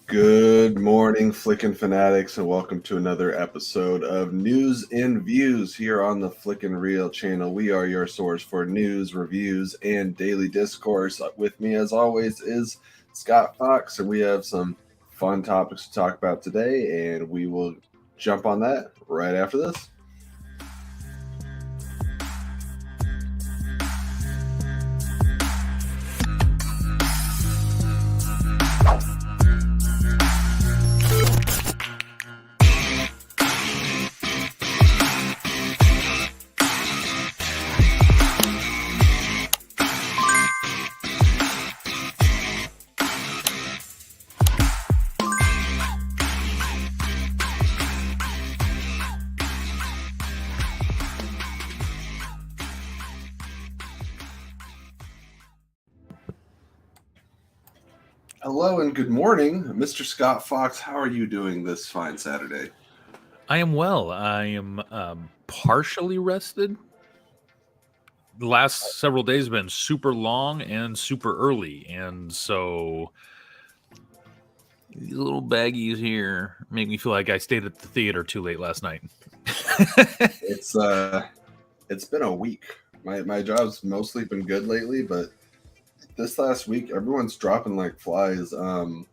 Good morning, Flickin' Fanatics, and welcome to another episode of News and Views here on the Flickin' Reel channel. We are your source for news, reviews, and daily discourse. With me, as always, is Scott Fox, and we have some fun topics to talk about today, and we will jump on that right after this. Hello and good morning, Mr. Scott Fox. How are you doing this fine Saturday? I am well. I am partially rested. The last several days have been super long and super early, and so these little baggies here make me feel like I stayed at the theater too late last night. It's been a week. My job's mostly been good lately, but this last week everyone's dropping like flies. I'm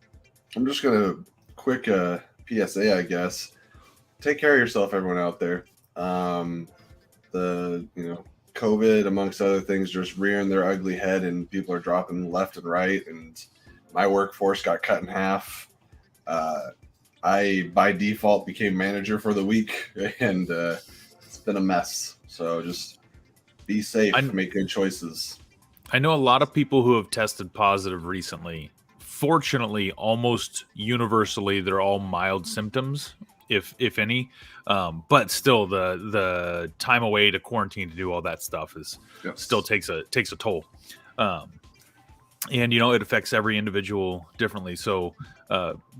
just gonna quick PSA, I guess. Take care of yourself, everyone out there. COVID, amongst other things, just rearing their ugly head, and people are dropping left and right. And my workforce got cut in half. I by default became manager for the week, and it's been a mess. So just be safe, make good choices. I know a lot of people who have tested positive recently. Fortunately, almost universally, they're all mild symptoms, if any. But still, the time away to quarantine to do all that stuff still takes a toll. And it affects every individual differently. So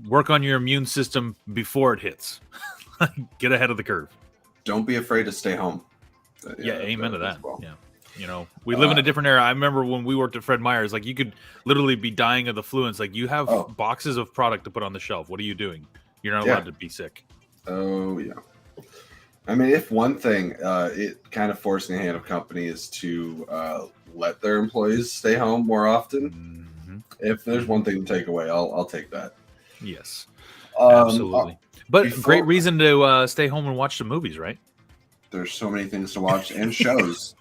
work on your immune system before it hits. Get ahead of the curve. Don't be afraid to stay home. Yeah, amen to that. Well. Yeah. We live in a different era. I remember when we worked at Fred Meyer's, like you could literally be dying of the flu. And it's like you have boxes of product to put on the shelf. What are you doing? You're not allowed to be sick. Oh, yeah. I mean, if one thing, it kind of forced the hand of companies to let their employees stay home more often. Mm-hmm. If there's one thing to take away, I'll take that. Yes, absolutely. But great reason to stay home and watch some movies, right? There's so many things to watch and shows.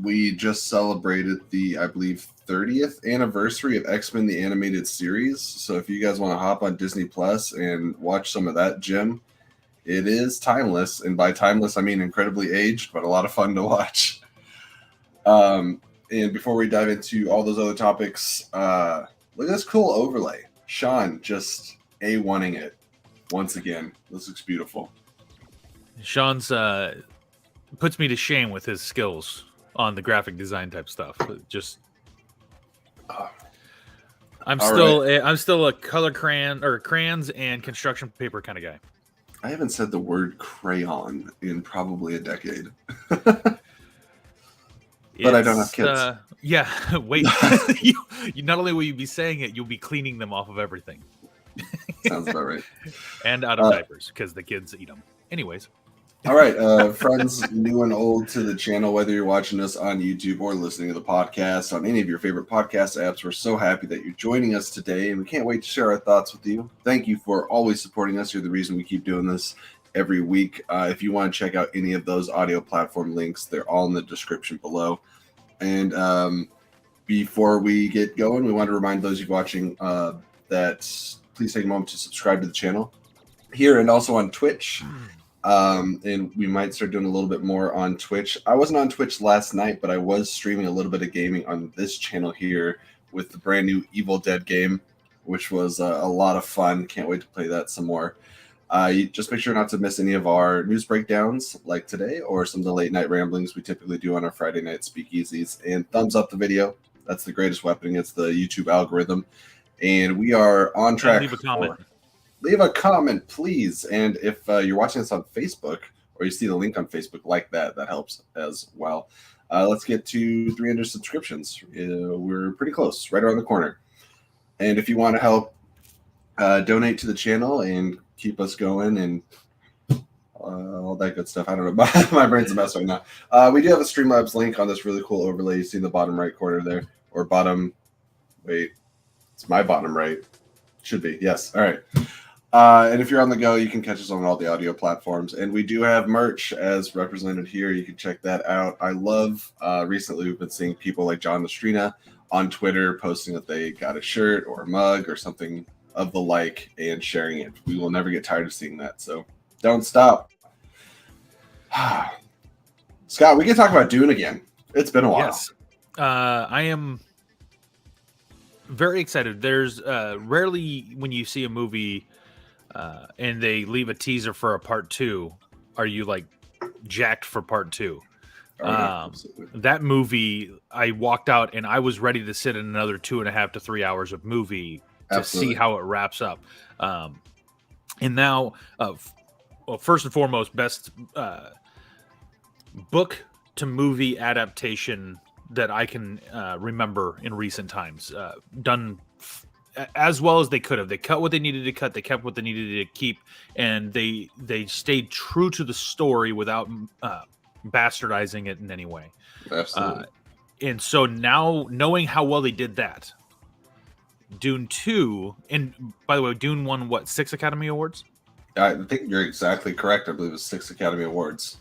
We just celebrated the, I believe, 30th anniversary of X-Men the Animated Series. So if you guys want to hop on Disney Plus and watch some of that, Jim, it is timeless. And by timeless, I mean incredibly aged, but a lot of fun to watch. And before we dive into all those other topics, look at this cool overlay. Sean just A1ing it once again. This looks beautiful. Sean's puts me to shame with his skills on the graphic design type stuff. I'm still a color crayons and construction paper kind of guy. I haven't said the word crayon in probably a decade. But I don't have kids. Wait. you not only will you be saying it, you'll be cleaning them off of everything. Sounds about right. And out of diapers because the kids eat them. Anyways. All right, friends, new and old to the channel, whether you're watching us on YouTube or listening to the podcast on any of your favorite podcast apps, we're so happy that you're joining us today, and we can't wait to share our thoughts with you. Thank you for always supporting us. You're the reason we keep doing this every week. If you want to check out any of those audio platform links, they're all in the description below. And before we get going, we want to remind those of you watching that please take a moment to subscribe to the channel here and also on Twitch. And we might start doing a little bit more on Twitch. I wasn't on Twitch last night, but I was streaming a little bit of gaming on this channel here with the brand new Evil Dead game, which was a lot of fun. Can't wait to play that some more. You just make sure not to miss any of our news breakdowns like today or some of the late night ramblings we typically do on our Friday night speakeasies. And thumbs up the video. That's the greatest weapon against the YouTube algorithm. And we are on track. Leave a comment. Leave a comment, please. And if you're watching this on Facebook or you see the link on Facebook, like that helps as well. Let's get to 300 subscriptions. We're pretty close, right around the corner. And if you want to help donate to the channel and keep us going and all that good stuff. I don't know. My brain's a mess right now. We do have a Streamlabs link on this really cool overlay. You see in the bottom right corner there, or bottom. Wait, it's my bottom right. Should be. Yes. All right. And if you're on the go, you can catch us on all the audio platforms. And we do have merch as represented here. You can check that out. I love, recently we've been seeing people like John Lestrina on Twitter posting that they got a shirt or a mug or something of the like and sharing it. We will never get tired of seeing that. So don't stop. Scott, we can talk about Dune again. It's been a while. Yes. I am very excited. There's rarely when you see a movie and they leave a teaser for a part 2, are you like jacked for part 2? That movie, I walked out and I was ready to sit in another 2.5 to 3 hours of movie to see how it wraps up. And now, well, first and foremost, best book to movie adaptation that I can remember in recent times. Done as well as they could have. They cut what they needed to cut. They kept what they needed to keep, and they stayed true to the story without bastardizing it in any way. Absolutely. And so now, knowing how well they did that, Dune 2, and by the way, Dune won what, 6 Academy Awards? I think you're exactly correct. I believe it's 6 Academy Awards.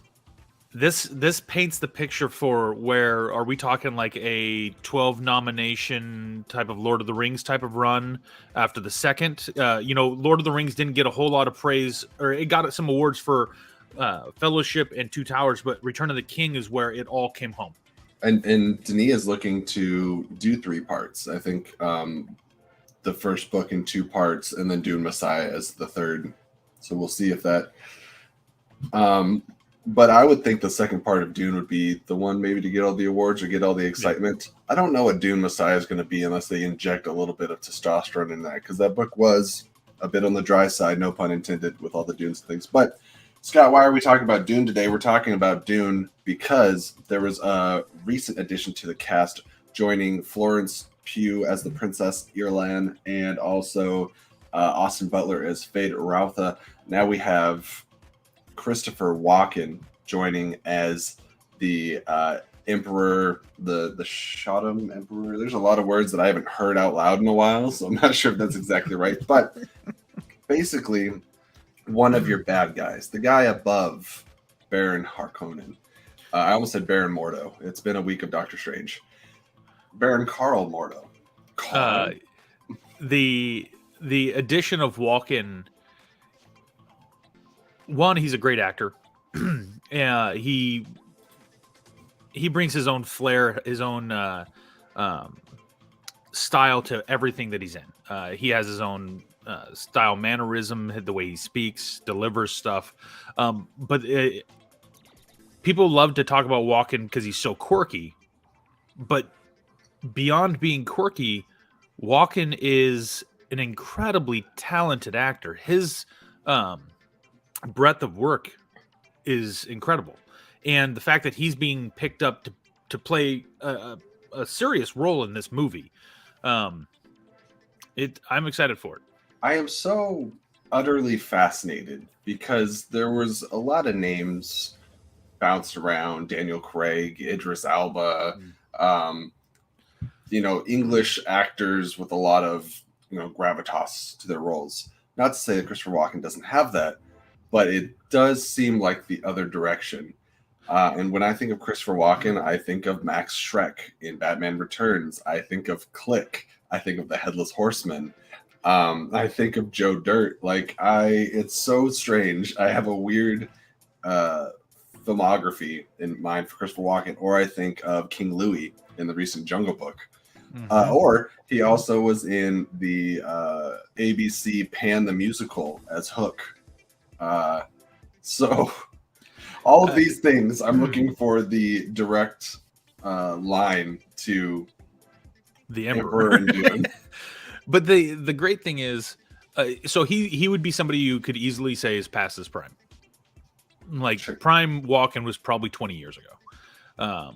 This paints the picture for where are we talking like a 12 nomination type of Lord of the Rings type of run after the second. Lord of the Rings didn't get a whole lot of praise, or it got some awards for Fellowship and Two Towers, but Return of the King is where it all came home. And Denis is looking to do 3 parts. I think the first book in 2 parts, and then Dune Messiah as the third. So we'll see if that. But I would think the second part of Dune would be the one maybe to get all the awards or get all the excitement. Yeah. I don't know what Dune Messiah is going to be unless they inject a little bit of testosterone in that, because that book was a bit on the dry side, no pun intended, with all the Dunes things. But Scott, why are we talking about Dune today? We're talking about Dune because there was a recent addition to the cast, joining Florence Pugh as the Princess Irulan and also Austin Butler as Fade Rautha. Now we have Christopher Walken joining as the Emperor, the Shotum Emperor. There's a lot of words that I haven't heard out loud in a while, so I'm not sure if that's exactly right. But basically, one of your bad guys, the guy above Baron Harkonnen. I almost said Baron Mordo. It's been a week of Doctor Strange. Baron Carl Mordo. The addition of Walken. One, he's a great actor. He brings his own flair, his own style to everything that he's in. He has his own style, mannerism, the way he speaks, delivers stuff. But people love to talk about Walken because he's so quirky. But beyond being quirky, Walken is an incredibly talented actor. His breadth of work is incredible, and the fact that he's being picked up to play a serious role in this movie, I'm excited for it. I am so utterly fascinated because there was a lot of names bounced around: Daniel Craig, Idris Elba, English actors with a lot of gravitas to their roles. Not to say that Christopher Walken doesn't have that, but it does seem like the other direction. And when I think of Christopher Walken, I think of Max Schreck in Batman Returns. I think of Click. I think of The Headless Horseman. I think of Joe Dirt. It's so strange. I have a weird filmography in mind for Christopher Walken. Or I think of King Louis in the recent Jungle Book. Or he also was in the ABC Pan the Musical as Hook. So all of these things, I'm looking for the direct line to the Emperor and Dune. But the great thing is, so he would be somebody you could easily say is past his prime. Sure. Prime Walken was probably 20 years ago.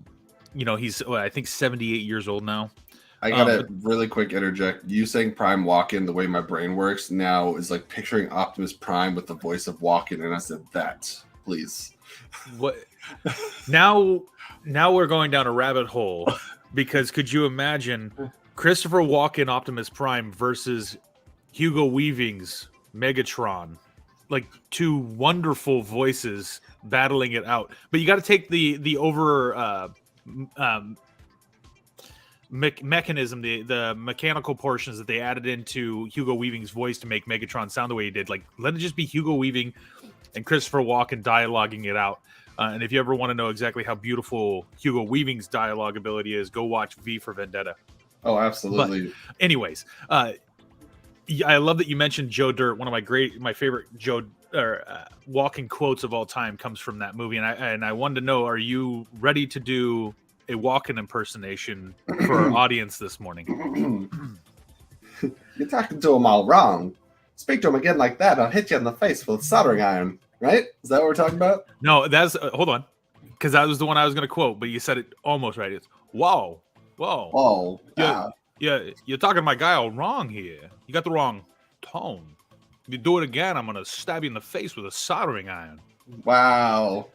He's I think 78 years old now. I gotta really quick interject. You saying Prime Walken, the way my brain works now is like picturing Optimus Prime with the voice of Walken, and I said that, please. What? Now we're going down a rabbit hole because could you imagine Christopher Walken Optimus Prime versus Hugo Weaving's Megatron? Like two wonderful voices battling it out. But you got to take the over mechanism, the mechanical portions that they added into Hugo Weaving's voice to make Megatron sound the way he did. Like, let it just be Hugo Weaving and Christopher Walken dialoguing it out. And if you ever want to know exactly how beautiful Hugo Weaving's dialogue ability is, go watch V for Vendetta. Oh, absolutely. But anyways, I love that you mentioned Joe Dirt. One of my favorite Walken quotes of all time comes from that movie. And I wanted to know, are you ready to do a Walken impersonation for our audience this morning? You're talking to him all wrong. Speak to him again like that, I'll hit you in the face with a soldering iron. Right? Is that what we're talking about? No, that's hold on, because that was the one I was going to quote, but you said it almost right. It's whoa. Oh, yeah, you're talking to my guy all wrong here. You got the wrong tone. If you do it again, I'm going to stab you in the face with a soldering iron. Wow.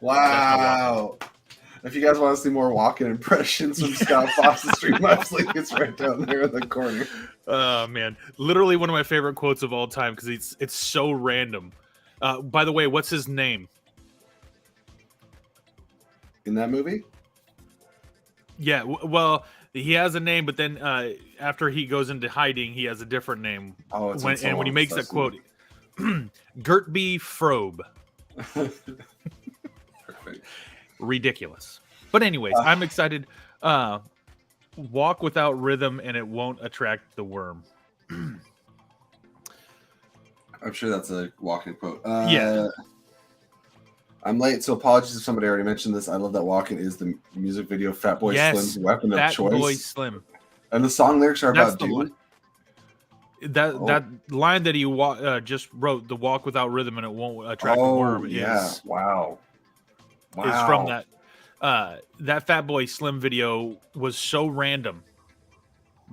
If you guys want to see more Walken impressions from Scott Fox's stream, link is right down there in the corner. Oh man, literally one of my favorite quotes of all time because it's so random. By the way, what's his name? In that movie? Yeah, well, he has a name, but then after he goes into hiding, he has a different name. Oh, when he makes that quote, Gertby Frobe. Perfect. Ridiculous. But anyways, I'm excited. Walk without rhythm and it won't attract the worm. I'm sure that's a Walken quote. Yeah. I'm late, so apologies if somebody already mentioned this. I love that Walken is the music video Fatboy Slim's weapon of choice. Fatboy Slim. And the song lyrics are about Dune. That line that he just wrote, the walk without rhythm and it won't attract the worm, is wow. Is from that. That Fatboy Slim video was so random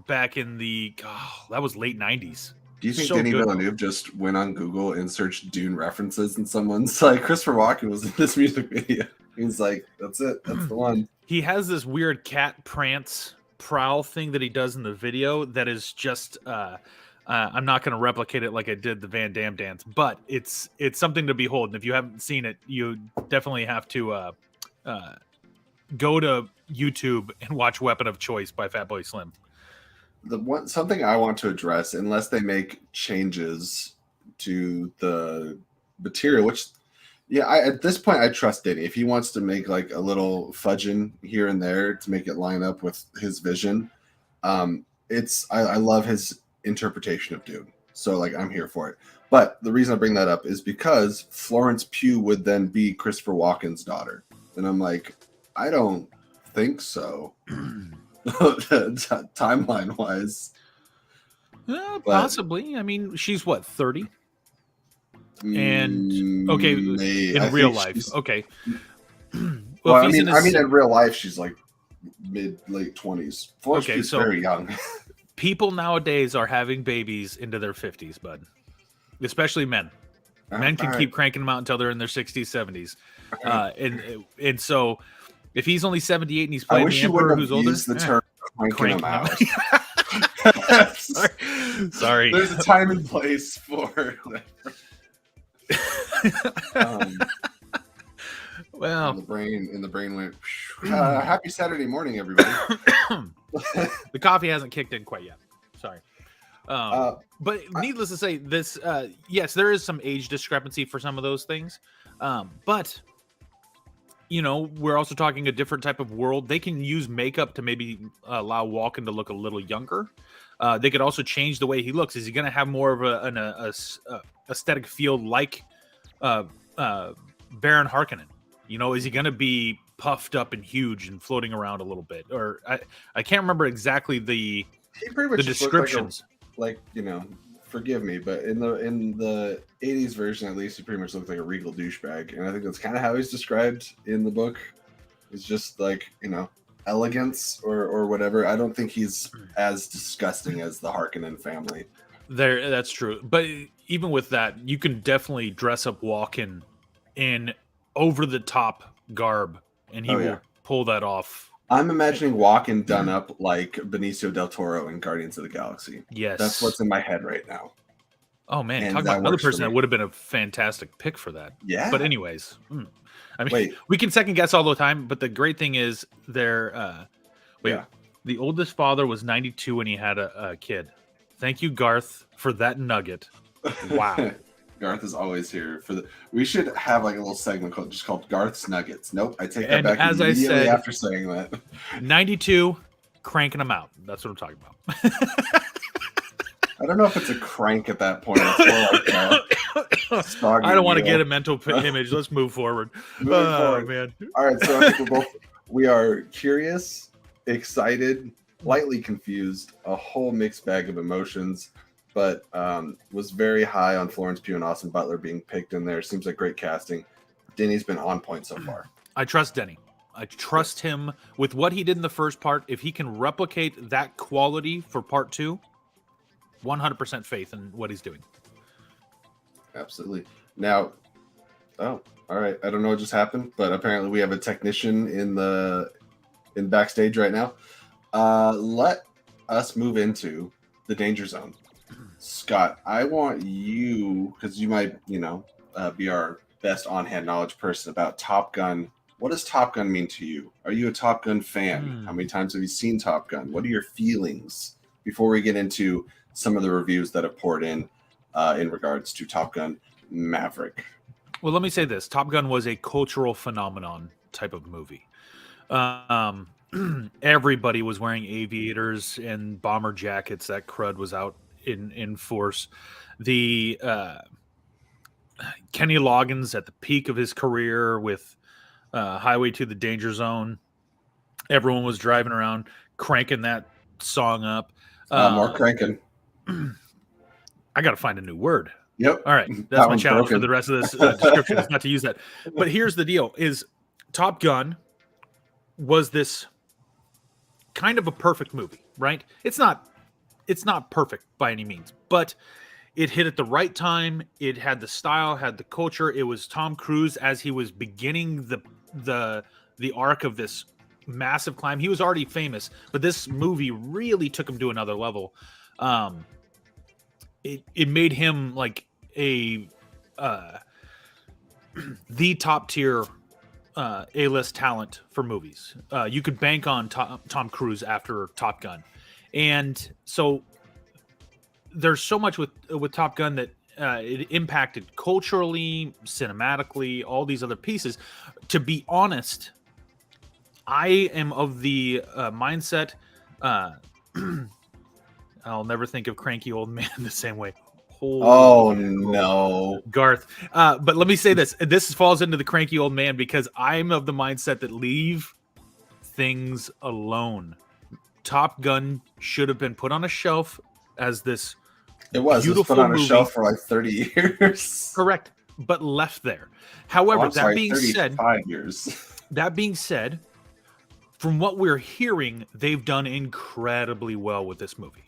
back in that was late 90s. Do you think Denis Villeneuve just went on Google and searched Dune references and someone's like, Christopher Walken was in this music video? He's like, that's it. That's the one. He has this weird cat prance prowl thing that he does in the video that is just I'm not going to replicate it like I did the Van Damme dance, but it's something to behold. And if you haven't seen it, you definitely have to go to YouTube and watch Weapon of Choice by Fatboy Slim. Something I want to address, unless they make changes to the material, which at this point I trust Denny. If he wants to make like a little fudging here and there to make it line up with his vision, I love his interpretation of Dune. So like I'm here for it. But the reason I bring that up is because Florence Pugh would then be Christopher Walken's daughter. And I'm like, I don't think so. Timeline wise. Possibly. I mean, she's what, 30? And okay, in real life. Okay. Well, I mean in real life she's like late 20s. Florence Pugh's very young. People nowadays are having babies into their 50s, bud. Especially men. Men can keep cranking them out until they're in their 60s, 70s. And so if he's only 78 and he's playing the Emperor who's older, the term cranking them out. Sorry. There's a time and place for well, in the brain went happy Saturday morning, everybody. The coffee hasn't kicked in quite yet. Sorry. But needless to say, this yes, there is some age discrepancy for some of those things. But we're also talking a different type of world. They can use makeup to maybe allow Walken to look a little younger. They could also change the way he looks. Is he going to have more of an aesthetic feel like Baron Harkonnen? Is he going to be puffed up and huge and floating around a little bit? Or I can't remember exactly the descriptions. Forgive me, but in the 80s version, at least, he pretty much looked like a regal douchebag, and I think that's kind of how he's described in the book. It's just like elegance or whatever. I don't think he's as disgusting as the Harkonnen family. That's true. But even with that, you can definitely dress up Walken in over the top garb, and he will pull that off. I'm imagining Walken done up like Benicio del Toro in Guardians of the Galaxy. Yes, that's what's in my head right now. Oh man, talk about another person that would have been a fantastic pick for that. Yeah. But anyways, I mean, we can second guess all the time, but the great thing is the oldest father was 92 when he had a kid. Thank you, Garth, for that nugget. Wow. Garth is always here for the. We should have like a little segment called Garth's Nuggets. Nope, I take that back as immediately I said, after saying that. 92, cranking them out. That's what I'm talking about. I don't know if it's a crank at that point. It's more like I don't want to get a mental image. Let's move forward. Forward. Man. All right, so I think we are curious, excited, lightly confused, a whole mixed bag of emotions, but was very high on Florence Pugh and Austin Butler being picked in there. Seems like great casting. Denny's been on point so far. I trust Denny. I trust him with what he did in the first part. If he can replicate that quality for part 2, 100% faith in what he's doing. Absolutely. Now, all right. I don't know what just happened, but apparently we have a technician in backstage right now. Let us move into the danger zone. Scott, I want you, because you might, be our best on-hand knowledge person about Top Gun. What does Top Gun mean to you? Are you a Top Gun fan? How many times have you seen Top Gun? What are your feelings before we get into some of the reviews that have poured in regards to Top Gun Maverick? Well, let me say this. Top Gun was a cultural phenomenon type of movie. Everybody was wearing aviators and bomber jackets. That crud was out in force. The Kenny Loggins at the peak of his career with Highway to the Danger Zone. Everyone was driving around cranking that song up. More cranking. I got to find a new word. Yep. All right. That's my challenge for the rest of this description is not to use that. But here's the deal is Top Gun was this kind of a perfect movie, right? It's not perfect by any means, but it hit at the right time. It had the style, had the culture. It was Tom Cruise as he was beginning the arc of this massive climb. He was already famous, but this movie really took him to another level. It made him like the top tier A-list talent for movies. You could bank on Tom Cruise after Top Gun, and so there's so much with Top Gun that it impacted culturally, cinematically, all these other pieces. To be honest, I am of the mindset. I'll never think of cranky old man the same way. No, Garth. But let me say this. This falls into the cranky old man because I'm of the mindset that leave things alone. Top Gun should have been put on a shelf as this beautiful put on a movie. Shelf for like 30 years. Correct, but left there. However, that being said, 5 years. That being said, from what we're hearing, they've done incredibly well with this movie.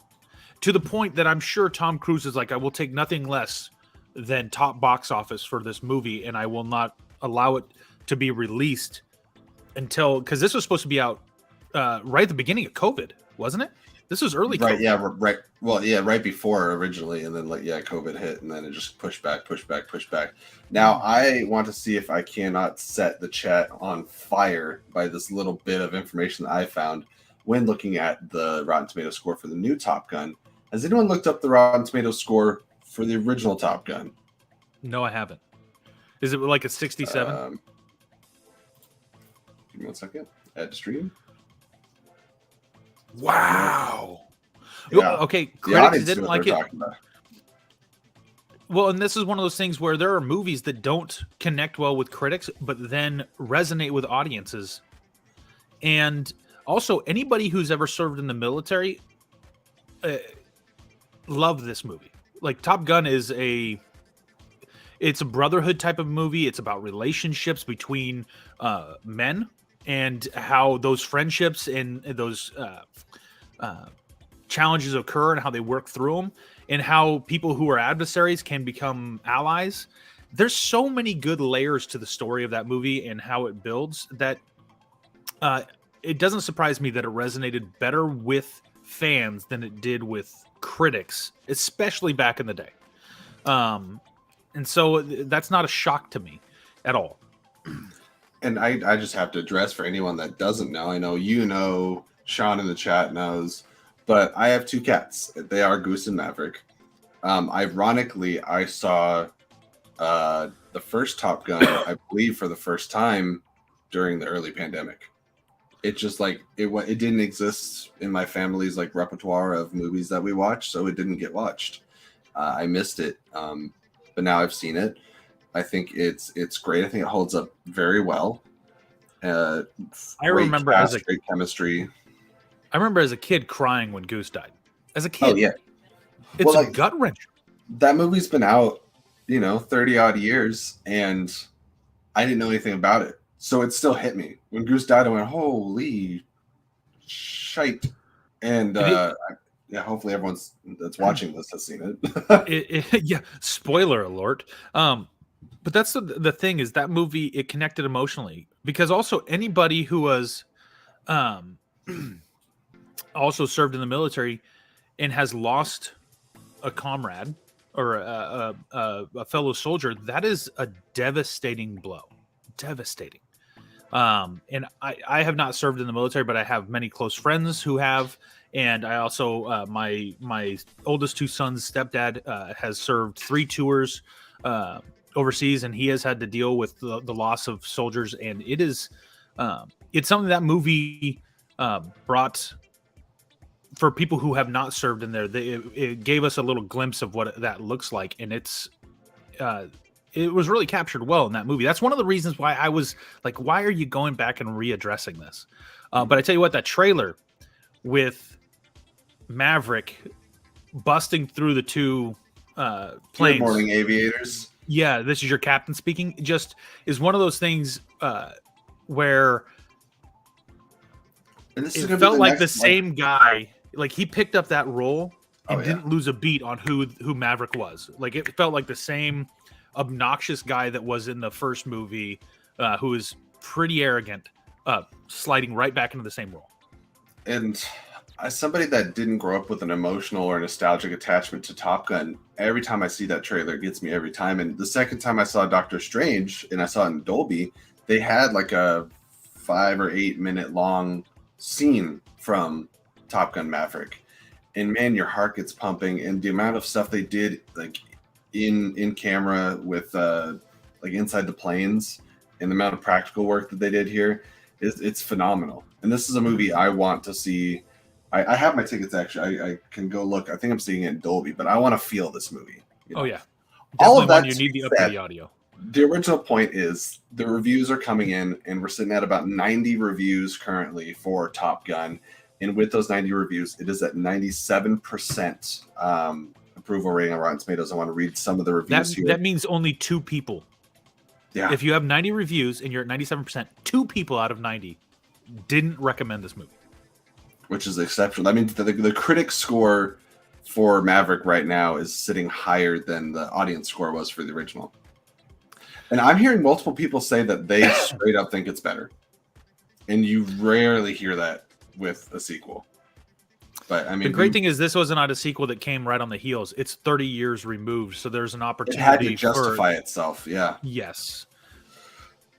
To the point that I'm sure Tom Cruise is like, I will take nothing less than top box office for this movie, and I will not allow it to be released until, because this was supposed to be out right at the beginning of COVID, wasn't it? This was early COVID. Right, yeah, right. Well, yeah, right before originally, and then COVID hit, and then it just pushed back. Now, I want to see if I cannot set the chat on fire by this little bit of information that I found when looking at the Rotten Tomatoes score for the new Top Gun. Has anyone looked up the Rotten Tomatoes score for the original Top Gun? No, I haven't. Is it like a 67? Give me 1 second. Add to stream. Wow. Yeah. Okay, The critics audience didn't knew what like they're it. talking about. Well, and this is one of those things where there are movies that don't connect well with critics, but then resonate with audiences. And also, anybody who's ever served in the military love this movie. Like, Top Gun is it's a brotherhood type of movie. It's about relationships between men and how those friendships and those challenges occur and how they work through them, and how people who are adversaries can become allies. There's so many good layers to the story of that movie and how it builds that it doesn't surprise me that it resonated better with fans than it did with critics, especially back in the day. And so that's not a shock to me at all. And I just have to address for anyone that doesn't know. I know Sean in the chat knows, but I have 2 cats. They are Goose and Maverick. Ironically, I saw the first Top Gun, I believe, for the first time during the early pandemic. It just like it didn't exist in my family's like repertoire of movies that we watch, so it didn't get watched. I missed it, but now I've seen it. I think it's great. I think it holds up very well. I remember great chemistry. I remember as a kid crying when Goose died. As a kid, oh yeah, it's a gut wrencher. That movie's been out, 30 odd years, and I didn't know anything about it. So it still hit me. When Goose died, I went, holy shite. And hopefully everyone that's watching this has seen it. Yeah, spoiler alert. But that's the thing is that movie, it connected emotionally. Because also anybody who was also served in the military and has lost a comrade or a fellow soldier, that is a devastating blow. Devastating. And I have not served in the military, but I have many close friends who have. And I also, my oldest 2 sons' stepdad has served 3 tours overseas, and he has had to deal with the loss of soldiers. And it is, it's something that movie brought for people who have not served in there. It gave us a little glimpse of what that looks like, and it was really captured well in that movie. That's one of the reasons why I was like, why are you going back and readdressing this? But I tell you what, that trailer with Maverick busting through the 2 planes. Good morning, aviators. Yeah, this is your captain speaking. Just is one of those things where and this it is felt like the same guy. Like he picked up that role and yeah. didn't lose a beat on who Maverick was. Like it felt like the same obnoxious guy that was in the first movie, who is pretty arrogant, sliding right back into the same role. And as somebody that didn't grow up with an emotional or nostalgic attachment to Top Gun, every time I see that trailer, it gets me every time. And the second time I saw Doctor Strange, and I saw it in Dolby, they had like a 5 or 8 minute long scene from Top Gun Maverick. And man, your heart gets pumping. And the amount of stuff they did, like in camera with like inside the planes, and the amount of practical work that they did here, it's phenomenal. And this is a movie I want to see. I have my tickets, actually. I can go look. I think I'm seeing it in Dolby, but I want to feel this movie. Oh yeah, definitely. All of that you need the updated audio. The original point is the reviews are coming in, and we're sitting at about 90 reviews currently for Top Gun. And with those 90 reviews, it is at 97% approval rating on Rotten Tomatoes. I want to read some of the reviews here. That means only 2 people. Yeah. If you have 90 reviews and you're at 97%, 2 people out of 90 didn't recommend this movie. Which is exceptional. I mean, the critic score for Maverick right now is sitting higher than the audience score was for the original. And I'm hearing multiple people say that they straight up think it's better. And you rarely hear that with a sequel. But I mean, the great thing is this was not a sequel that came right on the heels. It's 30 years removed, so there's an opportunity. It had to justify itself, yeah. Yes.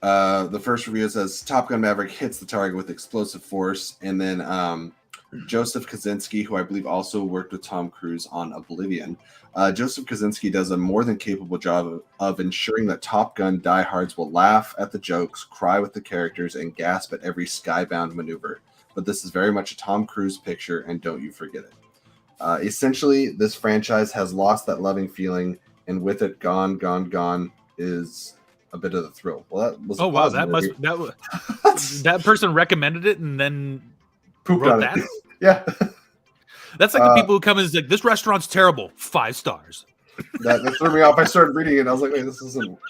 The first review says Top Gun Maverick hits the target with explosive force, and then Joseph Kosinski, who I believe also worked with Tom Cruise on Oblivion. Joseph Kosinski does a more than capable job of ensuring that Top Gun diehards will laugh at the jokes, cry with the characters, and gasp at every skybound maneuver. But this is very much a Tom Cruise picture, and don't you forget it. Essentially, this franchise has lost that loving feeling, and with it gone is a bit of the thrill. Well, that was that person recommended it and then pooped wrote on that. It. Yeah. That's like the people who come and is like, this restaurant's terrible, 5 stars. That threw me off. I started reading it. And I was like, wait,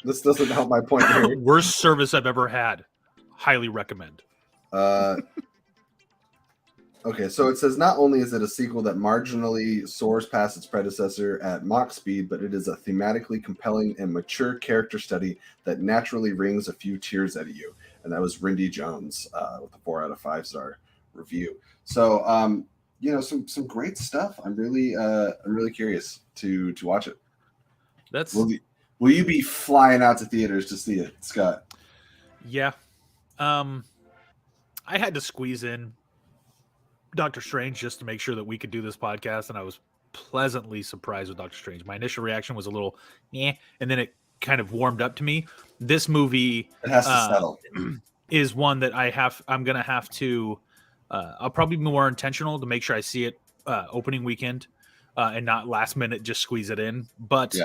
this doesn't help my point here. Worst service I've ever had. Highly recommend. Okay, so it says not only is it a sequel that marginally soars past its predecessor at Mach speed, but it is a thematically compelling and mature character study that naturally wrings a few tears out of you. And that was Rindy Jones with a 4 out of 5 star review. So, some great stuff. I'm really curious to watch it. That's will you be flying out to theaters to see it, Scott? Yeah. I had to squeeze in Doctor Strange just to make sure that we could do this podcast, and I was pleasantly surprised with Doctor Strange. My initial reaction was a little and then it kind of warmed up to me. This movie it has to settle. Is one that I'm gonna have to I'll probably be more intentional to make sure I see it opening weekend and not last minute just squeeze it in. But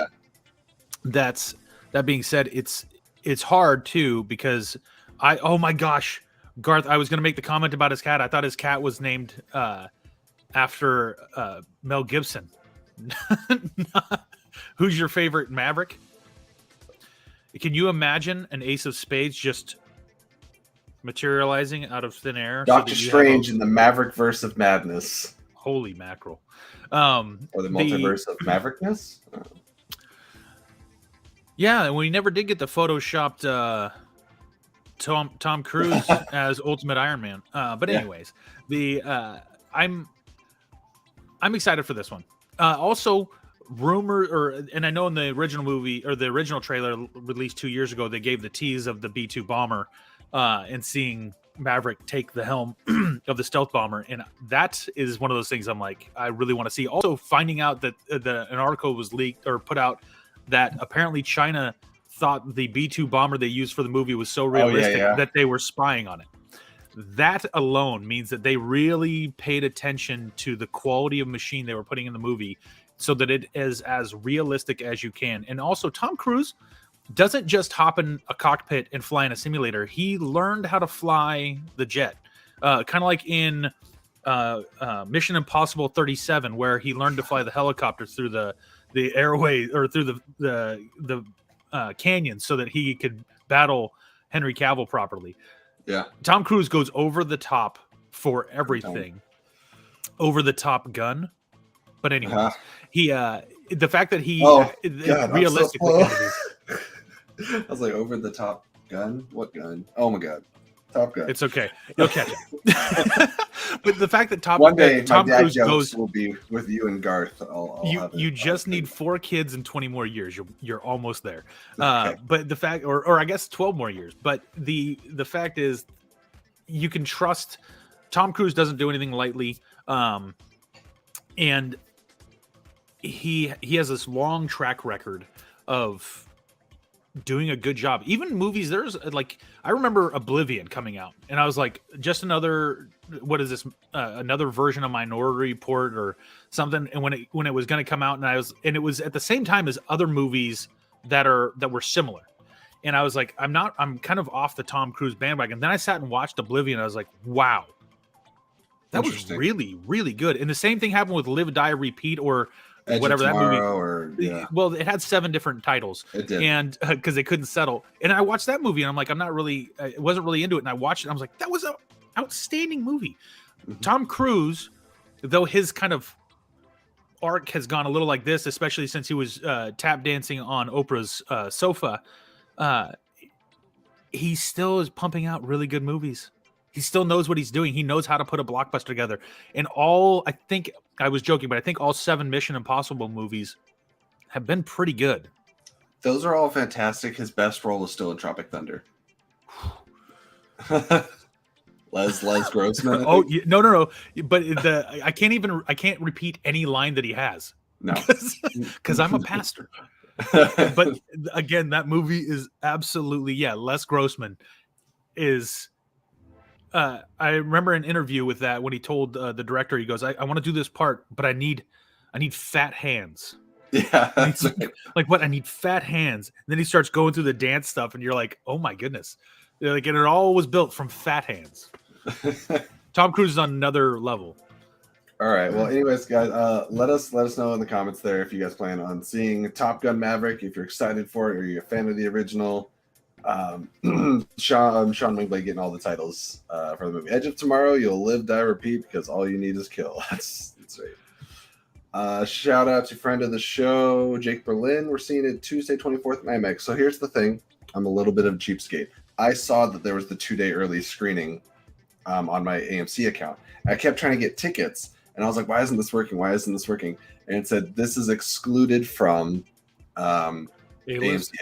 that being said, it's hard too, because oh my gosh, Garth, I was going to make the comment about his cat. I thought his cat was named after Mel Gibson. Who's your favorite Maverick? Can you imagine an Ace of Spades just materializing out of thin air? Doctor Strange in the Maverick verse of madness. Holy mackerel. Or the multiverse of Maverickness? Yeah, we never did get the photoshopped Tom Cruise as Ultimate Iron Man. But anyways, I'm excited for this one. Also, and I know in the original movie or the original trailer released 2 years ago, they gave the tease of the B-2 bomber and seeing Maverick take the helm of the stealth bomber, and that is one of those things I'm like, I really want to see. Also, finding out that an article was leaked or put out that apparently China thought the B-2 bomber they used for the movie was so realistic that they were spying on it. That alone means that they really paid attention to the quality of machine they were putting in the movie so that it is as realistic as you can. And also, Tom Cruise doesn't just hop in a cockpit and fly in a simulator. He learned how to fly the jet, kind of like in Mission Impossible 37, where he learned to fly the helicopter through the airway or through the canyon so that he could battle Henry Cavill properly. Yeah. Tom Cruise goes over the top for everything. Over the top gun. But anyway, he the fact that he realistically I was like, over the top gun? What gun? Oh my god. Top Gun. It's okay. You'll catch it. But the fact that Tom Cruise goes will be with you and Garth. You just need 4 kids and 20 more years. You're almost there. Okay. But the fact, or I guess 12 more years. But the fact is, you can trust Tom Cruise doesn't do anything lightly, and he has this long track record of doing a good job. Even movies, there's like, I remember Oblivion coming out, and I was like, just another, what is this? Another version of Minority Report or something. And when it was going to come out, and it was at the same time as other movies that were similar. And I was like, I'm kind of off the Tom Cruise bandwagon. Then I sat and watched Oblivion. And I was like, wow, that was really, really good. And the same thing happened with Live, Die, Repeat, or Edge whatever that movie. Well, it had 7 different titles. It did. And because they couldn't settle. And I watched that movie, and I'm like, I wasn't really into it. And I watched it, and I was like, that was an outstanding movie. Mm-hmm. Tom Cruise, though his kind of arc has gone a little like this, especially since he was tap dancing on Oprah's sofa, he still is pumping out really good movies. He still knows what he's doing. He knows how to put a blockbuster together. And I think I was joking, but I think all 7 Mission Impossible movies have been pretty good. Those are all fantastic. His best role is still in Tropic Thunder. Les Grossman. Oh, no. But I can't repeat any line that he has. No, because I'm a pastor. But again, that movie is absolutely, Les Grossman is. I remember an interview with that when he told the director, he goes, I want to do this part, but I need fat hands. Yeah. Like what? I need fat hands. And then he starts going through the dance stuff, and you're like, oh my goodness. Like, and it all was built from fat hands. Tom Cruise is on another level. All right. Well, anyways, guys, let us know in the comments there if you guys plan on seeing Top Gun Maverick, if you're excited for it, or you're a fan of the original. Sean Wingblade getting all the titles for the movie. Edge of Tomorrow, you'll live, die, repeat because all you need is kill. That's right. Shout out to friend of the show, Jake Berlin. We're seeing it Tuesday, 24th in IMAX. So here's the thing. I'm a little bit of a cheapskate. I saw that there was the 2-day early screening on my AMC account. I kept trying to get tickets, and I was like, why isn't this working? Why isn't this working? And it said, this is excluded from AMC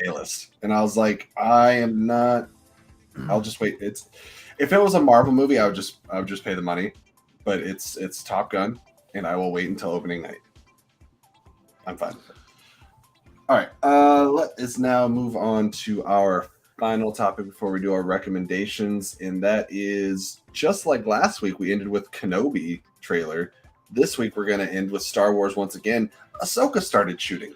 A-list. And I was like, I am not. I'll just wait. If it was a Marvel movie, I would just pay the money. But it's Top Gun, and I will wait until opening night. I'm fine with it. All right. Let us now move on to our final topic before we do our recommendations, and that is, just like last week, we ended with Kenobi trailer. This week we're going to end with Star Wars once again. Ahsoka started shooting,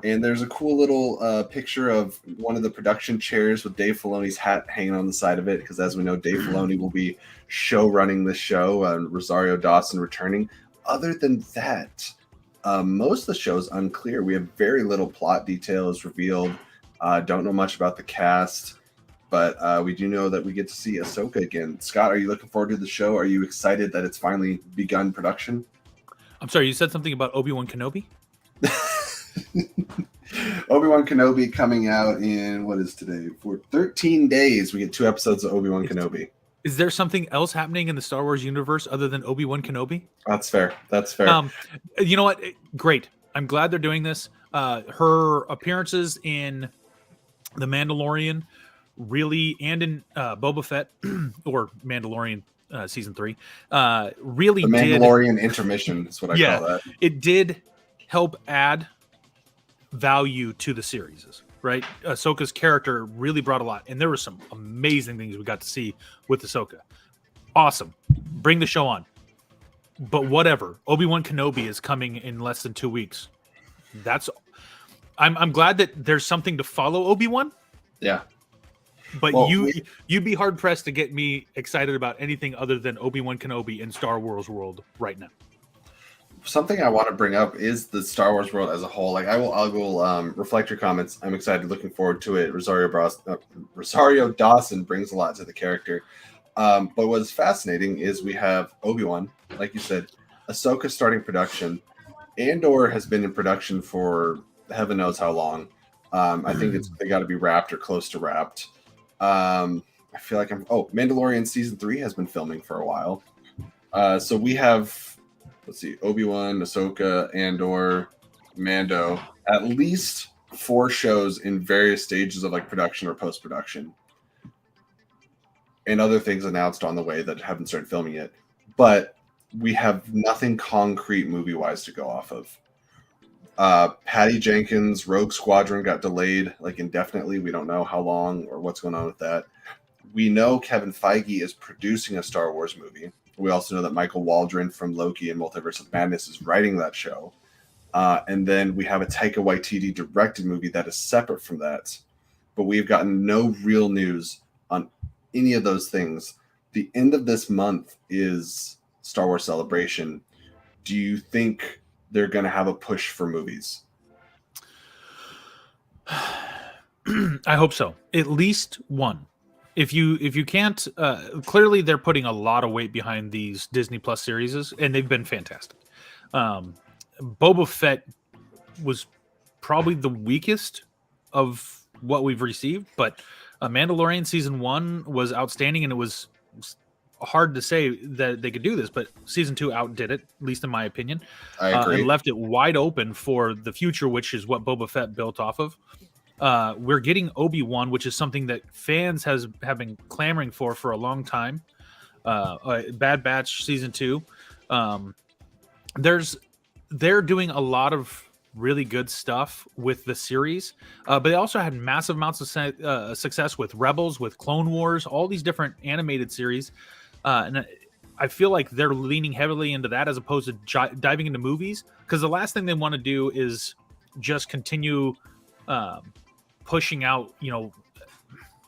and there's a cool little picture of one of the production chairs with Dave Filoni's hat hanging on the side of it, because as we know, Dave Filoni will be show running the show, Rosario Dawson returning. Other than that, most of the show is unclear. We have very little plot details revealed. Don't know much about the cast, but we do know that we get to see Ahsoka again. Scott, are you looking forward to the show? Are you excited that it's finally begun production? I'm sorry, you said something about Obi-Wan Kenobi? Obi-Wan Kenobi coming out in, what is today? For 13 days, we get 2 episodes of Obi-Wan Kenobi. Is there something else happening in the Star Wars universe other than Obi-Wan Kenobi? That's fair. You know what? Great. I'm glad they're doing this. Her appearances in The Mandalorian really, and in Boba Fett or Mandalorian season 3, really did. The Mandalorian intermission is what I call that. It did help add value to the series, right? Ahsoka's character really brought a lot, and there were some amazing things we got to see with Ahsoka. Awesome. Bring the show on. But whatever. Obi-Wan Kenobi is coming in less than 2 weeks. I'm glad that there's something to follow Obi-Wan. Yeah. But you'd be hard pressed to get me excited about anything other than Obi-Wan Kenobi in Star Wars world right now. Something I want to bring up is the Star Wars world as a whole. Like I'll reflect your comments. I'm excited, looking forward to it. Rosario Dawson brings a lot to the character. But what's fascinating is we have Obi-Wan, like you said, Ahsoka starting production. Andor has been in production for heaven knows how long. I think they got to be wrapped or close to wrapped. I feel like Mandalorian season 3 has been filming for a while. So we have, let's see, Obi-Wan, Ahsoka, Andor, Mando, at least 4 shows in various stages of like production or post-production, and other things announced on the way that haven't started filming yet. But we have nothing concrete movie-wise to go off of. Patty Jenkins' Rogue Squadron got delayed like indefinitely. We don't know how long or what's going on with that. We know Kevin Feige is producing a Star Wars movie. We also know that Michael Waldron from Loki and Multiverse of Madness is writing that show. And then we have a Taika Waititi directed movie that is separate from that. But we've gotten no real news on any of those things. The end of this month is Star Wars Celebration. Do you think they're going to have a push for movies? I hope so. At least one. If you can't, clearly they're putting a lot of weight behind these Disney Plus series, and they've been fantastic. Boba Fett was probably the weakest of what we've received, but Mandalorian season 1 was outstanding, and it was hard to say that they could do this, but season 2 outdid it, at least in my opinion. I agree. And left it wide open for the future, which is what Boba Fett built off of. We're getting Obi-Wan, which is something that fans have been clamoring for a long time. Bad Batch season 2. They're doing a lot of really good stuff with the series, but they also had massive amounts of success with Rebels, with Clone Wars, all these different animated series. And I feel like they're leaning heavily into that as opposed to diving into movies, because the last thing they want to do is just continue pushing out,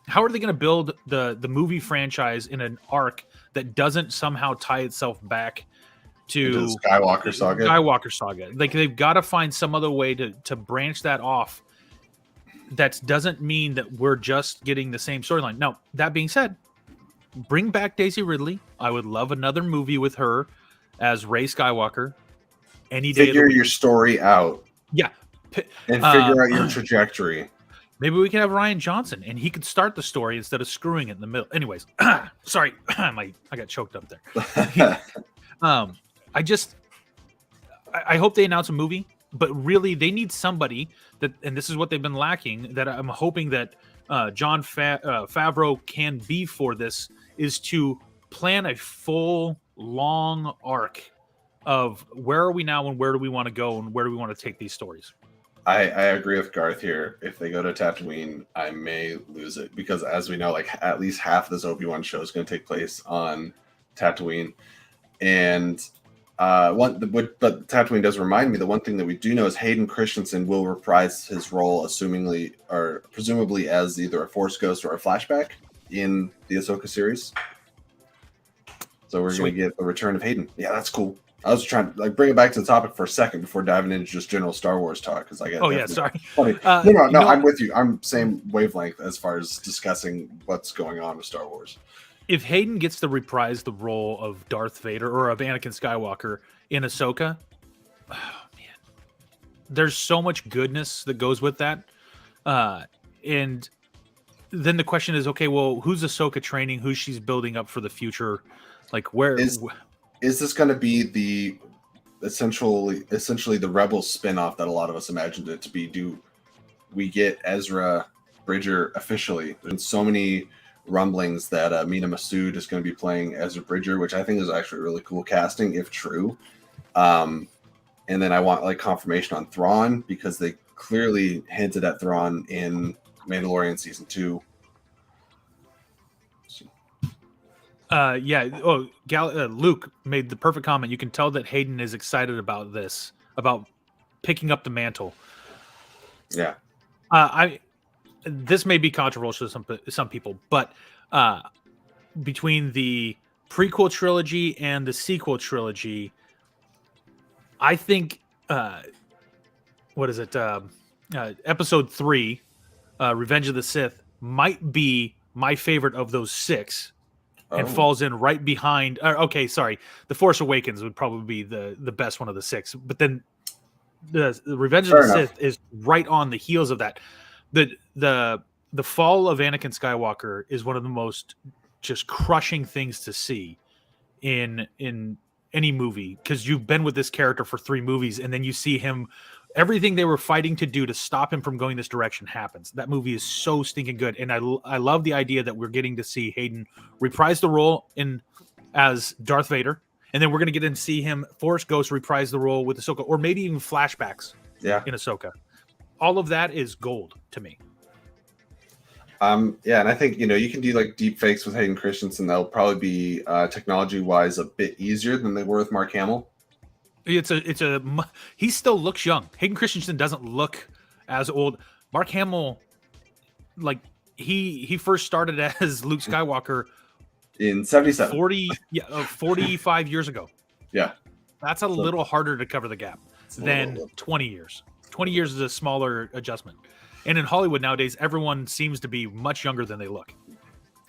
how are they going to build the movie franchise in an arc that doesn't somehow tie itself back to Skywalker Saga? Like, they've got to find some other way to branch that off that doesn't mean that we're just getting the same storyline. Now, that being said, bring back Daisy Ridley. I would love another movie with her as Rey Skywalker any day of the Figure week. your story out. Yeah. And figure out your trajectory. Maybe we could have Ryan Johnson and he could start the story instead of screwing it in the middle. Anyways, sorry, I got choked up there. I hope they announce a movie, but really they need somebody that, and this is what they've been lacking, that I'm hoping that Jon Favreau can be for this, is to plan a full, long arc of where are we now and where do we want to go and where do we want to take these stories. I agree with Garth here. If they go to Tatooine, I may lose it because, as we know, like at least half of this Obi-Wan show is going to take place on Tatooine, and but Tatooine does remind me the one thing that we do know is Hayden Christensen will reprise his role, presumably as either a Force ghost or a flashback in the Ahsoka series. So we're going to get a return of Hayden. Yeah, that's cool. I was trying to bring it back to the topic for a second before diving into just general Star Wars talk because I get. Oh yeah, sorry. Funny. No, I'm with you. I'm same wavelength as far as discussing what's going on with Star Wars. If Hayden gets to reprise the role of Darth Vader or of Anakin Skywalker in Ahsoka, oh man, there's so much goodness that goes with that. And then the question is, okay, well, who's Ahsoka training? Who's she's building up for the future? Like where is this going to be the essentially the Rebel spinoff that a lot of us imagined it to be? Do we get Ezra Bridger officially? There's so many rumblings that Mina Massoud is going to be playing Ezra Bridger, which I think is actually really cool casting if true. And then I want confirmation on Thrawn because they clearly hinted at Thrawn in Mandalorian season 2. Luke made the perfect comment. You can tell that Hayden is excited about this, about picking up the mantle. Yeah. This may be controversial to some people, but between the prequel trilogy and the sequel trilogy, I think Episode 3, Revenge of the Sith, might be my favorite of those 6. And falls in right behind. The Force Awakens would probably be the best one of the 6. But then the Revenge of the Sith is right on the heels of that. The fall of Anakin Skywalker is one of the most just crushing things to see in any movie, because you've been with this character for 3 movies, and then you see him. Everything they were fighting to do to stop him from going this direction happens. That movie is so stinking good, and I love the idea that we're getting to see Hayden reprise the role as Darth Vader, and then we're going to get to see him, Force Ghost, reprise the role with Ahsoka, or maybe even flashbacks in Ahsoka. All of that is gold to me. And I think you can do deep fakes with Hayden Christensen. They'll probably be technology-wise a bit easier than they were with Mark Hamill. He still looks young. Hayden Christensen doesn't look as old. Mark Hamill, he first started as Luke Skywalker in 77, 45 years ago. Yeah, that's a little harder to cover the gap than 20 years. 20 years is a smaller adjustment. And in Hollywood nowadays, everyone seems to be much younger than they look.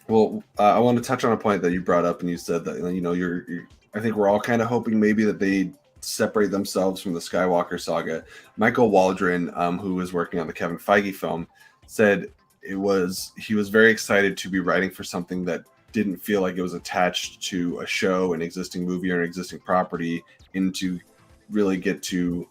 Well, I want to touch on a point that you brought up, and you said that I think we're all kind of hoping maybe that they separate themselves from the Skywalker saga. Michael Waldron, who was working on the Kevin Feige film, said he was very excited to be writing for something that didn't feel like it was attached to a show, an existing movie, or an existing property, and to really get to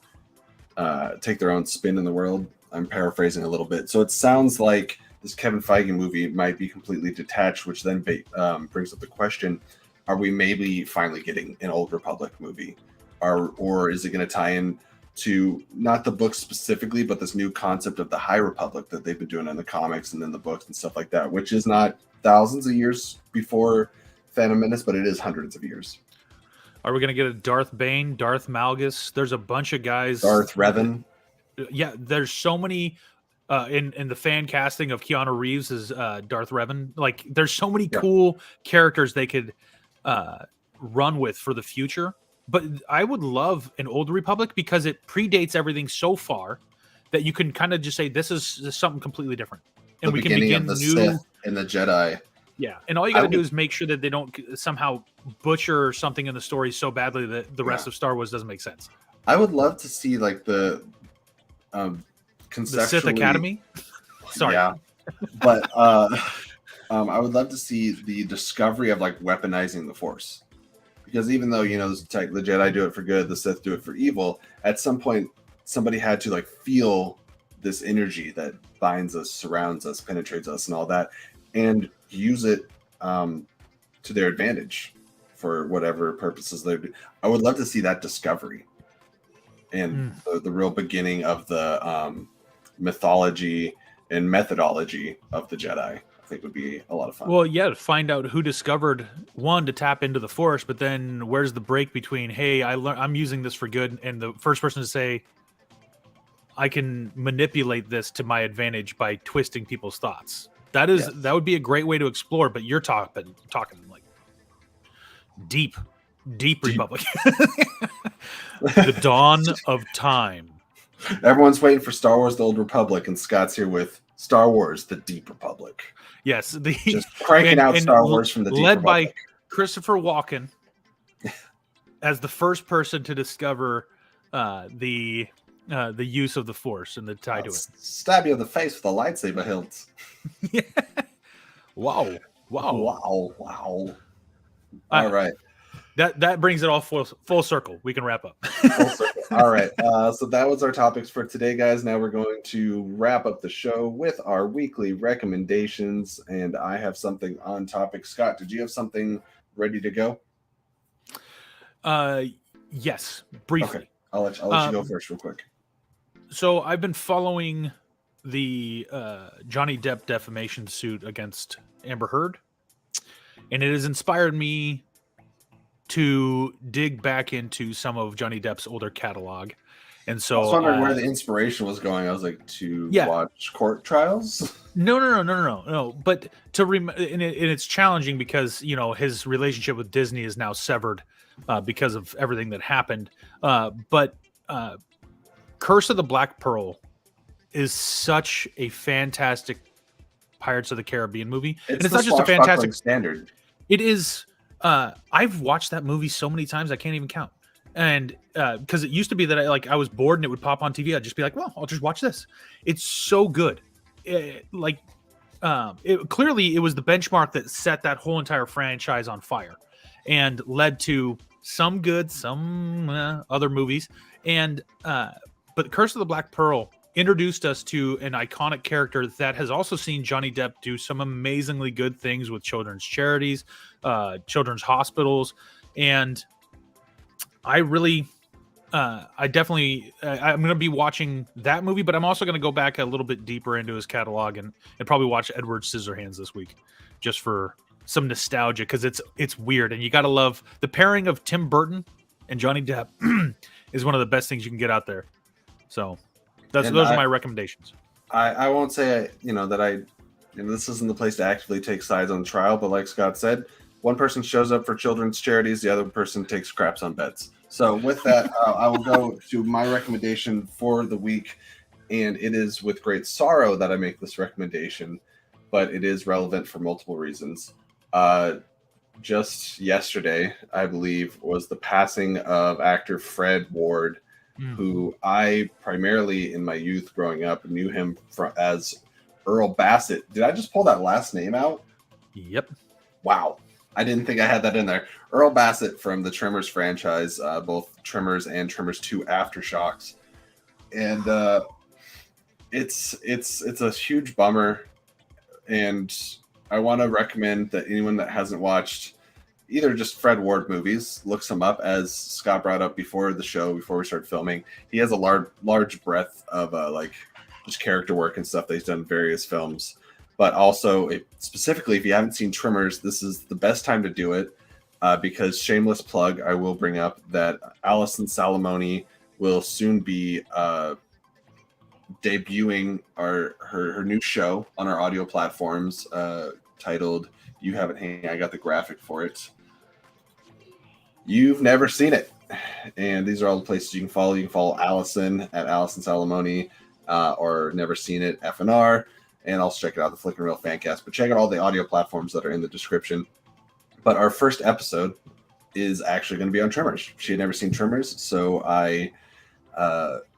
take their own spin in the world. I'm paraphrasing a little bit. So it sounds like this Kevin Feige movie might be completely detached, which then brings up the question, are we maybe finally getting an Old Republic movie? Or is it going to tie in to not the book specifically, but this new concept of the High Republic that they've been doing in the comics and in the books and stuff like that, which is not thousands of years before Phantom Menace, but it is hundreds of years. Are we going to get a Darth Bane, Darth Malgus? There's a bunch of guys. Darth Revan. Yeah, there's so many in the fan casting of Keanu Reeves as Darth Revan. There's so many cool characters they could run with for the future. But I would love an Old Republic because it predates everything so far that you can kind of just say this is something completely different, and The we can beginning begin of the new. Sith and the Jedi. Yeah, and all you got to do is make sure that they don't somehow butcher something in the story so badly that the rest of Star Wars doesn't make sense. I would love to see like the The conceptually. Sith Academy. Sorry. Yeah, but I would love to see the discovery of like weaponizing the Force, because even though the Jedi do it for good, the Sith do it for evil. At some point, somebody had to like feel this energy that binds us, surrounds us, penetrates us, and all that, and use it to their advantage for whatever purposes they do. I would love to see that discovery and the real beginning of the mythology and methodology of the Jedi. I think would be a lot of fun. Well, yeah, to find out who discovered one to tap into the Force, but then where's the break between, hey, I'm using this for good, and the first person to say, I can manipulate this to my advantage by twisting people's thoughts. That would be a great way to explore. But you're talking like deep Republic. The dawn of time. Everyone's waiting for Star Wars: The Old Republic, and Scott's here with Star Wars: The Deep Republic. Yes, just cranking out Star Wars from the Deep led Republic. by Christopher Walken as the first person to discover the use of the Force and the tie to it. Stab you in the face with a lightsaber hilt. Yeah. Wow. All right. That brings it all full circle. We can wrap up. Full circle. All right. So that was our topics for today, guys. Now we're going to wrap up the show with our weekly recommendations. And I have something on topic. Scott, did you have something ready to go? Yes, briefly. Okay. I'll let you go first real quick. So I've been following the Johnny Depp defamation suit against Amber Heard, and it has inspired me to dig back into some of Johnny Depp's older catalog. And so I was wondering where the inspiration was going. I was like, watch court trials? No. But and it's challenging because, his relationship with Disney is now severed because of everything that happened. But Curse of the Black Pearl is such a fantastic Pirates of the Caribbean movie. It's not just a fantastic standard. It is. I've watched that movie so many times I can't even count. And because it used to be that I was bored and it would pop on TV, I'd just be like, well, I'll just watch this. It's so good. Clearly it was the benchmark that set that whole entire franchise on fire and led to some good, some other movies. And but Curse of the Black Pearl introduced us to an iconic character that has also seen Johnny Depp do some amazingly good things with children's charities, children's hospitals. And I'm going to be watching that movie, but I'm also going to go back a little bit deeper into his catalog and probably watch Edward Scissorhands this week just for some nostalgia, because it's weird. And you got to love the pairing of Tim Burton and Johnny Depp is one of the best things you can get out there. So those are my recommendations. I won't say that this isn't the place to actively take sides on the trial, but like Scott said, one person shows up for children's charities, the other person takes craps on beds. So with that, I will go to my recommendation for the week, and it is with great sorrow that I make this recommendation, but it is relevant for multiple reasons. Just yesterday, I believe, was the passing of actor Fred Ward, who I primarily in my youth growing up knew him as Earl Bassett. Did I just pull that last name out? Yep. Wow. I didn't think I had that in there. Earl Bassett from the Tremors franchise, both Tremors and Tremors 2 Aftershocks. And it's a huge bummer. And I want to recommend that anyone that hasn't watched either just Fred Ward movies, looks him up, as Scott brought up before the show, before we started filming. He has a large breadth of just character work and stuff that he's done in various films. But also, specifically, if you haven't seen Tremors, this is the best time to do it because, shameless plug, I will bring up that Allison Salamoni will soon be debuting her new show on our audio platforms titled You Have It Hanging. I got the graphic for it. You've never seen it. And these are all the places you can follow. You can follow Allison at Allison Salamoni. or never seen it, FNR, and also check it out, the Flick and Reel Fancast. But check out all the audio platforms that are in the description. But our first episode is actually going to be on Tremors. She had never seen Tremors, so I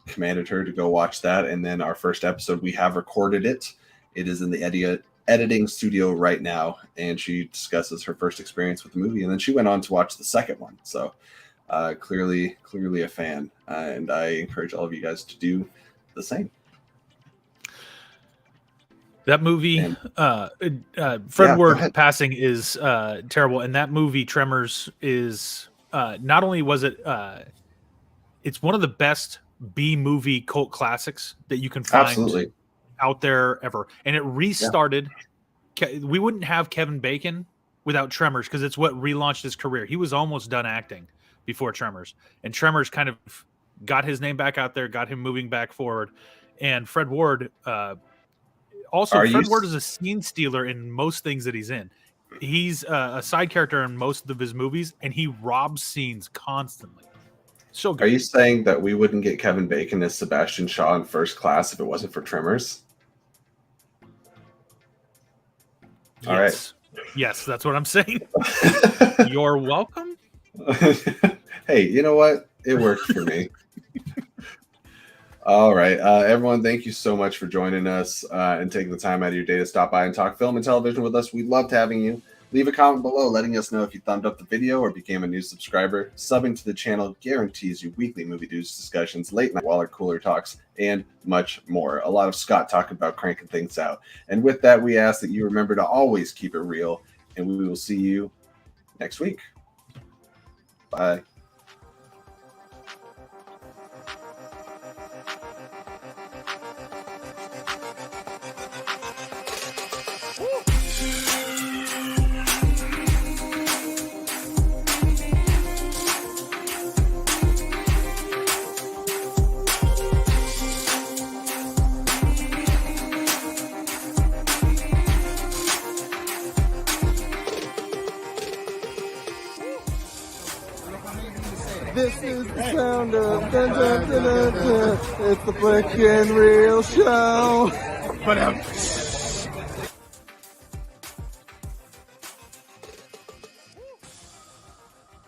commanded her to go watch that. And then our first episode, we have recorded it. It is in the editing studio right now, and she discusses her first experience with the movie. And then she went on to watch the second one. So clearly a fan, and I encourage all of you guys to do the same. That movie, Fred Ward passing is terrible, and that movie Tremors is not only was it, it's one of the best B movie cult classics that you can find out there ever, and it restarted. Yeah. We wouldn't have Kevin Bacon without Tremors, because it's what relaunched his career. He was almost done acting before Tremors, and Tremors kind of got his name back out there, got him moving back forward, and Fred Ward. Also, Fred Ward is a scene stealer in most things that he's in. He's a side character in most of his movies, and he robs scenes constantly. So good. Are you saying that we wouldn't get Kevin Bacon as Sebastian Shaw in First Class if it wasn't for Tremors? Yes. All right. Yes, that's what I'm saying. You're welcome. Hey, you know what? It worked for me. All right, everyone, thank you so much for joining us and taking the time out of your day to stop by and talk film and television with us. We loved having you. Leave a comment below letting us know if you thumbed up the video or became a new subscriber. Subbing to the channel guarantees you weekly movie news discussions, late night water cooler talks, and much more. A lot of Scott talking about cranking things out. And with that, we ask that you remember to always keep it real, and we will see you next week. Bye. This is the sound of dun, dun, dun, dun, dun. It's the Flick and Reel Show.